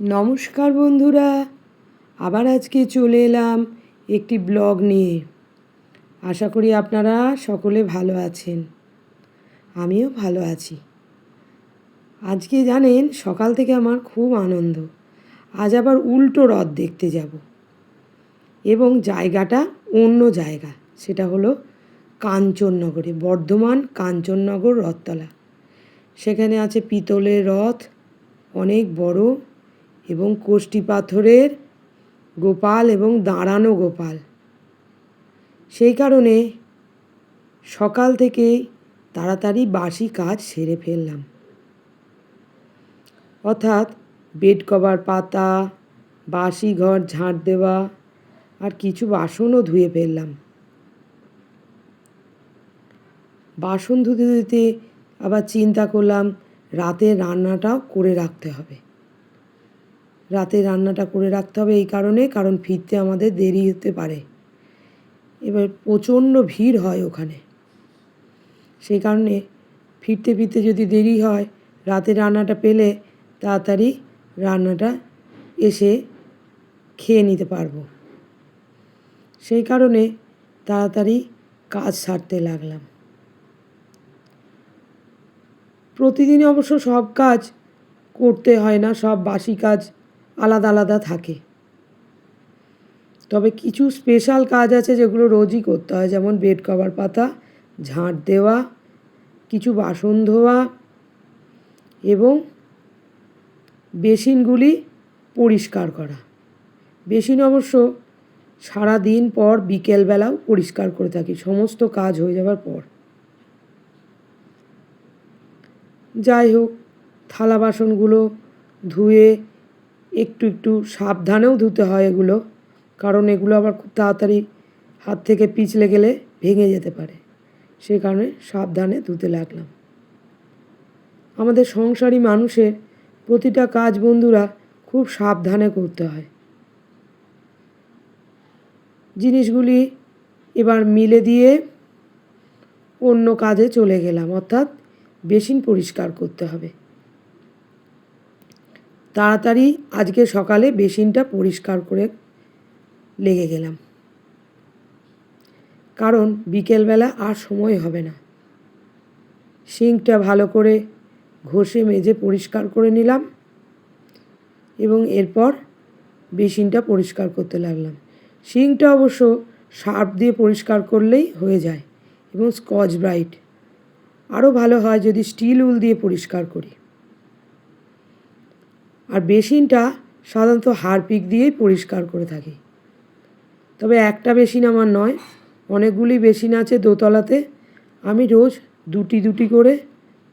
নমস্কার বন্ধুরা, আবার আজকে চলে এলাম একটি ব্লগ নিয়ে। আশা করি আপনারা সকলে ভালো আছেন, আমিও ভালো আছি। আজকে জানেন সকাল থেকে আমার খুব আনন্দ। আজ আবার উল্টো রথ দেখতে যাব, এবং জায়গাটা অন্য জায়গা, সেটা হলো কাঞ্চননগরে, বর্ধমান কাঞ্চননগর রথতলা। সেখানে আছে পিতলের রথ, অনেক বড়, এবং কোষ্ঠী পাথরের গোপাল এবং দাঁড়ানো গোপাল। সেই কারণে সকাল থেকেই তাড়াতাড়ি বাসি কাজ সেরে ফেললাম, অর্থাৎ বেড কভার পাতা, বাসি ঘর ঝাঁট দেওয়া, আর কিছু বাসনও ধুয়ে ফেললাম। বাসন ধুতে ধুতে আবার চিন্তা করলাম রাতের রান্নাটাও করে রাখতে হবে। এই কারণ ফিরতে আমাদের দেরি হতে পারে। এবার প্রচণ্ড ভিড় হয় ওখানে, সেই কারণে ফিরতে ফিরতে যদি দেরি হয়, রাতে রান্নাটা পেলে তাড়াতাড়ি রান্নাটা এসে খেয়ে নিতে পারবো। সেই কারণে তাড়াতাড়ি কাজ সারতে লাগলাম। প্রতিদিন অবশ্য সব কাজ করতে হয় না, সব বাসি কাজ আলাদা আলাদা থাকে। তবে কিছু স্পেশাল কাজ আছে যেগুলো রোজই করতে হয়, যেমন বেড কভার পাতা, ঝাঁট দেওয়া, কিছু বাসন ধোয়া, এবং বেসিনগুলি পরিষ্কার করা। বেসিন অবশ্য সারা দিন পর বিকেলবেলাও পরিষ্কার করে থাকি, সমস্ত কাজ হয়ে যাওয়ার পর। যাই হোক, থালা বাসনগুলো ধুয়ে একটু একটু সাবধানেও ধুতে হয় এগুলো, কারণ এগুলো আবার খুব তাড়াতাড়ি হাত থেকে পিছলে গেলে ভেঙে যেতে পারে। সেই কারণে সাবধানে ধুতে লাগলাম। আমাদের সংসারী মানুষের প্রতিটা কাজ বন্ধুরা খুব সাবধানে করতে হয়। জিনিসগুলি এবার মিলে দিয়ে অন্য কাজে চলে গেলাম, অর্থাৎ বেসিন পরিষ্কার করতে হবে। তাড়াতাড়ি আজকে সকালে বেসিনটা পরিষ্কার করে লেগে গেলাম, কারণ বিকেলবেলা আর সময় হবে না। সিঙ্কটা ভালো করে ঘষে মেজে পরিষ্কার করে নিলাম, এবং এরপর বেসিনটা পরিষ্কার করতে লাগলাম। সিঙ্কটা অবশ্য সার্ফ দিয়ে পরিষ্কার করলেই হয়ে যায়, এবং স্কচ ব্রাইট। আরও ভালো হয় যদি স্টিল উল দিয়ে পরিষ্কার করি। আর বেসিনটা সাধারণত হারপিক দিয়েই পরিষ্কার করে থাকি। তবে একটা বেসিন আমার নয়, অনেকগুলি বেসিন আছে দোতলাতে। আমি রোজ দুটি দুটি করে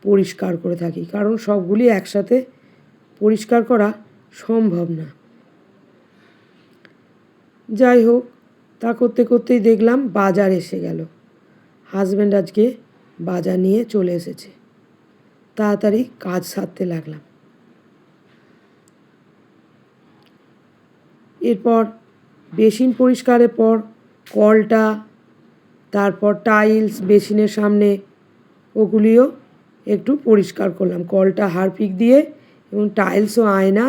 পরিষ্কার করে থাকি, কারণ সবগুলি একসাথে পরিষ্কার করা সম্ভব না। যাই হোক, তা করতে করতেই দেখলাম বাজার এসে গেল। হাজব্যান্ড আজকে বাজার নিয়ে চলে এসেছে। তাড়াতাড়ি কাজ সারতে লাগলাম। এরপর বেসিন পরিষ্কারের পর কলটা, তারপর টাইলস বেসিনের সামনে, ওগুলিও একটু পরিষ্কার করলাম। কলটা হারপিক দিয়ে এবং টাইলস ও আয়না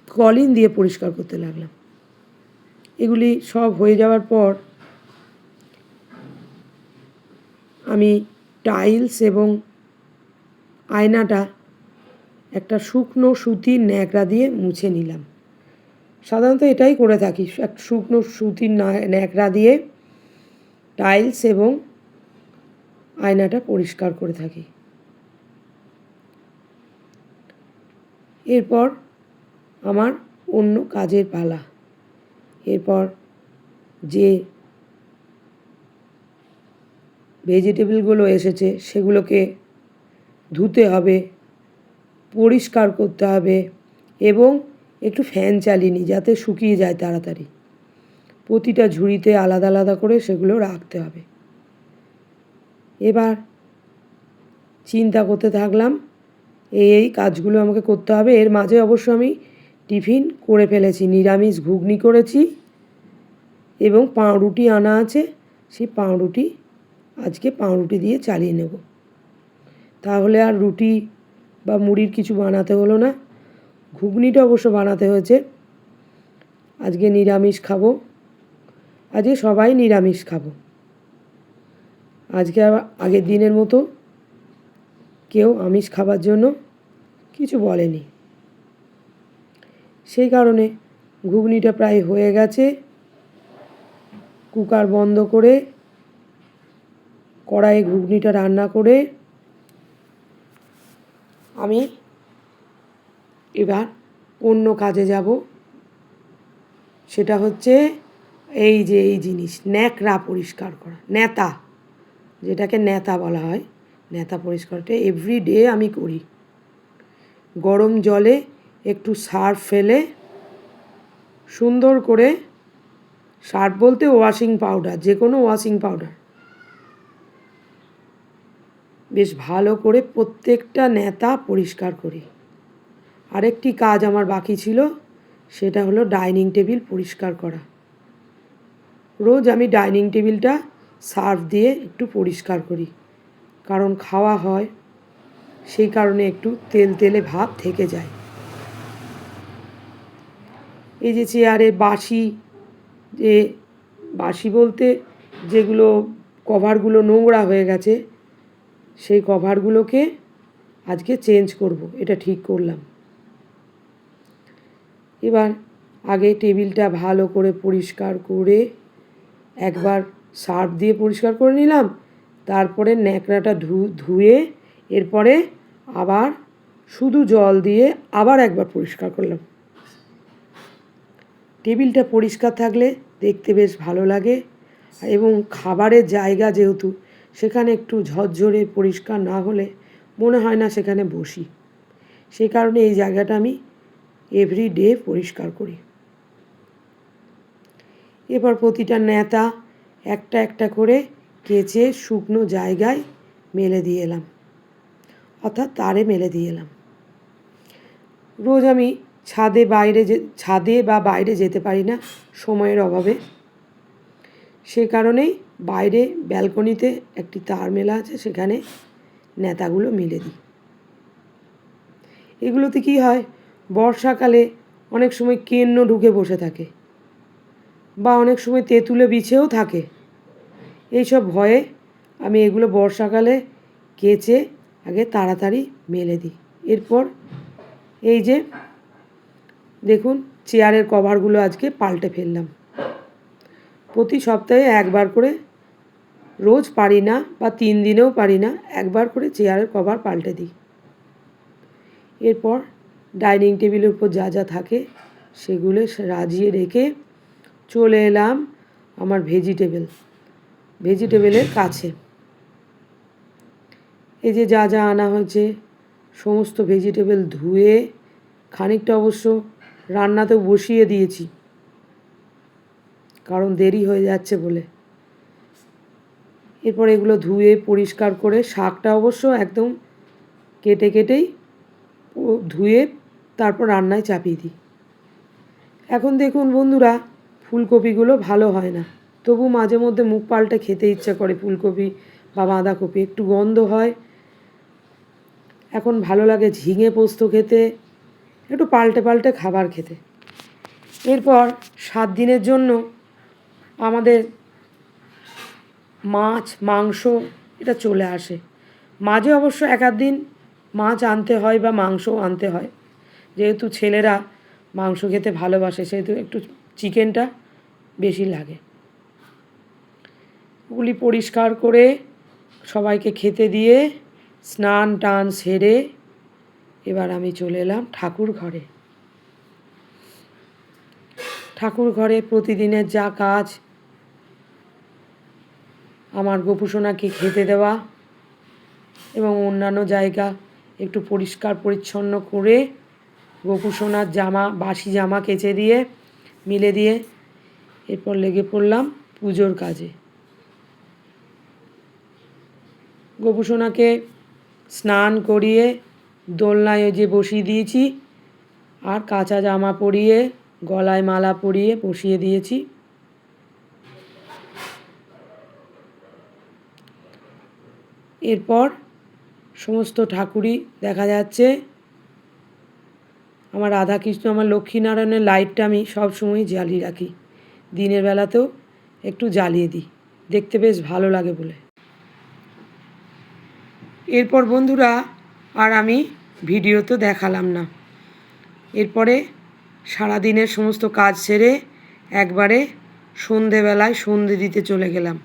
কলিন দিয়ে পরিষ্কার করতে লাগলাম। এগুলি সব হয়ে যাওয়ার পর আমি টাইলস এবং আয়নাটা একটা শুকনো সুতির ন্যাকড়া দিয়ে মুছে নিলাম। সাধারণত এটাই করে থাকি, এক শুকনো সুতির ন্যাকড়া দিয়ে টাইলস এবং আয়নাটা পরিষ্কার করে থাকি। এরপর আমার অন্য কাজের পালা। এরপর যে ভেজিটেবলগুলো এসেছে সেগুলোকে ধুতে হবে, পরিষ্কার করতে হবে, এবং একটু ফ্যান চালিয়ে নিই যাতে শুকিয়ে যায় তাড়াতাড়ি। প্রতিটা ঝুড়িতে আলাদা আলাদা করে সেগুলো রাখতে হবে। এবার চিন্তা করতে থাকলাম এই কাজগুলো আমাকে করতে হবে। এর মাঝে অবশ্য আমি টিফিন করে ফেলেছি, নিরামিষ ঘুগনি করেছি, এবং পাউরুটি আনা আছে। সেই পাউরুটি আজকে পাউরুটি দিয়ে চালিয়ে নেব, তাহলে আর রুটি বা মুড়ির কিছু বানাতে হলো না। ঘুগনিটা অবশ্য বানাতে হয়েছে, আজকে নিরামিষ খাবো, আজকে সবাই নিরামিষ খাবো। আজকে আবার আগের দিনের মতো কেউ আমিষ খাবার জন্য কিছু বলেনি, সেই কারণে ঘুগনিটা প্রায় হয়ে গেছে। কুকার বন্ধ করে কড়াইয়ে ঘুগনিটা রান্না করে আমি এবার অন্য কাজে যাব। সেটা হচ্ছে এই যে এই জিনিস ন্যাকড়া পরিষ্কার করা, ন্যাতা, যেটাকে ন্যাতা বলা হয়, ন্যাতা পরিষ্কারটা এভরিডে আমি করি। গরম জলে একটু সার্ফ ফেলে সুন্দর করে, সার্ফ বলতে ওয়াশিং পাউডার, যে কোনো ওয়াশিং পাউডার, বেশ ভালো করে প্রত্যেকটা ন্যাতা পরিষ্কার করি। আরেকটি কাজ আমার বাকি ছিল, সেটা হলো ডাইনিং টেবিল পরিষ্কার করা। রোজ আমি ডাইনিং টেবিলটা সার্ফ দিয়ে একটু পরিষ্কার করি, কারণ খাওয়া হয়, সেই কারণে একটু তেল তেলে ভাব থেকে যায়। এই যে চেয়ারে বাসি বলতে যেগুলো কভারগুলো নোংরা হয়ে গেছে, সেই কভারগুলোকে আজকে চেঞ্জ করব, এটা ঠিক করলাম। এবার আগে টেবিলটা ভালো করে পরিষ্কার করে একবার সার্ফ দিয়ে পরিষ্কার করে নিলাম, তারপরে ন্যাকড়াটা ধুয়ে এরপরে আবার শুধু জল দিয়ে আবার একবার পরিষ্কার করলাম। টেবিলটা পরিষ্কার থাকলে দেখতে বেশ ভালো লাগে, এবং খাবারের জায়গা যেহেতু, সেখানে একটু ঝরঝরে পরিষ্কার না হলে মনে হয় না সেখানে বসি, সেই কারণে এই জায়গাটা আমি এভরিডে পরিষ্কার করি। এবার প্রতিটা ন্যাতা একটা একটা করে কেচে শুকনো জায়গায় মেলে দিয়ে এলাম, অর্থাৎ তারে মেলে দিয়ে এলাম। রোজ আমি ছাদে বা বাইরে যেতে পারি না সময়ের অভাবে, সেই কারণেই বাইরে ব্যালকনিতে একটি তার মেলা আছে, সেখানে ন্যাতাগুলো মেলে দিই। এগুলোতে কী হয়, বর্ষাকালে অনেক সময় কেন্ন ঢুকে বসে থাকে, বা অনেক সময় তেঁতুলে বিছেও থাকে। এইসব ভয়ে আমি এগুলো বর্ষাকালে কেচে আগে তাড়াতাড়ি মেলে দিই। এরপর এই যে দেখুন, চেয়ারের কভারগুলো আজকে পাল্টে ফেললাম। প্রতি সপ্তাহে একবার করে, রোজ পারি না বা 3 দিনেও পারি না, একবার করে চেয়ারের কভার পাল্টে দিই। এরপর ডাইনিং টেবিলের উপর যা যা থাকে সেগুলো রাজিয়ে রেখে চলে এলাম আমার ভেজিটেবলের কাছে। এই যে যা যা আনা হয়েছে সমস্ত ভেজিটেবল ধুয়ে খানিকটা অবশ্য রান্নাতেও বসিয়ে দিয়েছি, কারণ দেরি হয়ে যাচ্ছে বলে। এরপর এগুলো ধুয়ে পরিষ্কার করে, শাকটা অবশ্য একদম কেটেই ধুয়ে তারপর রান্নায় চাপিয়ে দিই। এখন দেখুন বন্ধুরা, ফুলকপিগুলো ভালো হয় না, তবু মাঝে মধ্যে মুখ পাল্টে খেতে ইচ্ছা করে ফুলকপি বা বাঁধাকপি, একটু গন্ধ হয়। এখন ভালো লাগে ঝিঙে পোস্ত খেতে, একটু পাল্টে খাবার খেতে। এরপর 7 দিনের জন্য আমাদের মাছ মাংস এটা চলে আসে। মাঝে অবশ্য এক আধ দিন মাছ আনতে হয় বা মাংসও আনতে হয়, যেহেতু ছেলেরা মাংস খেতে ভালোবাসে, সেহেতু একটু চিকেনটা বেশি লাগে। ওগুলি পরিষ্কার করে সবাইকে খেতে দিয়ে স্নান টান সেরে এবার আমি চলে এলাম ঠাকুর ঘরে প্রতিদিনের যা কাজ, আমার গোপুসোনাকে খেতে দেওয়া এবং অন্যান্য জায়গা একটু পরিষ্কার পরিচ্ছন্ন করে গোপুসোনার বাসি জামা কেচে দিয়ে মিলে দিয়ে এরপর লেগে পড়লাম পুজোর কাজে। গোপুসোনাকে স্নান করিয়ে দোলনায় যে বসিয়ে দিয়েছি, আর কাঁচা জামা পরিয়ে গলায় মালা পরিয়ে বসিয়ে দিয়েছি। এরপর সমস্ত ঠাকুরই দেখা যাচ্ছে আমার রাধাকৃষ্ণ, আমার লক্ষ্মীনারায়ণের লাইটটা আমি সবসময় জ্বালিয়ে রাখি, দিনের বেলাতেও একটু জ্বালিয়ে দিই, দেখতে বেশ ভালো লাগে বলে। এরপর বন্ধুরা আর আমি ভিডিও তো দেখালাম না। এরপরে সারাদিনের সমস্ত কাজ সেরে একবারে সন্ধেবেলায় সন্ধে দিতে চলে গেলাম।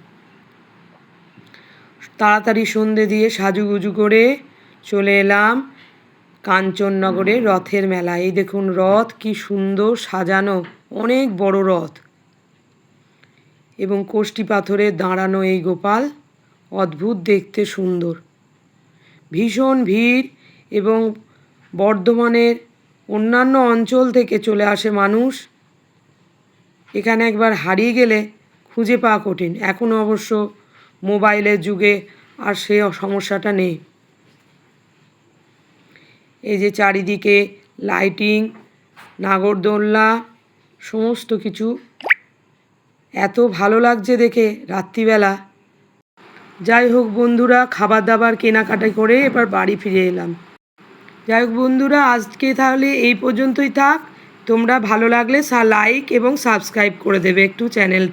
তাড়াতাড়ি সন্ধে দিয়ে সাজুগুজু করে চলে এলাম কাঞ্চননগরে রথের মেলা। এই দেখুন রথ কি সুন্দর সাজানো, অনেক বড় রথ এবং কোষ্ঠী পাথরে দাঁড়ানো এই গোপাল, অদ্ভুত দেখতে সুন্দর। ভীষণ ভিড় এবং বর্ধমানের অন্যান্য অঞ্চল থেকে চলে আসে মানুষ। এখানে একবার হারিয়ে গেলে খুঁজে পাওয়া কঠিন। এখনও অবশ্য মোবাইলের যুগে আর সে সমস্যাটা নেই। এই যে চারিদিকে লাইটিং, নাগরদোলনা, সমস্ত কিছু এত ভালো লাগছে দেখে রাত্রিবেলা। যাই হোক বন্ধুরা, খাবার দাবার কেনাকাটা করে এবার বাড়ি ফিরে এলাম। যাই হোক বন্ধুরা, আজকে তাহলে এই পর্যন্তই থাক। তোমরা ভালো লাগলে লাইক এবং সাবস্ক্রাইব করে দেবে একটু চ্যানেলটা।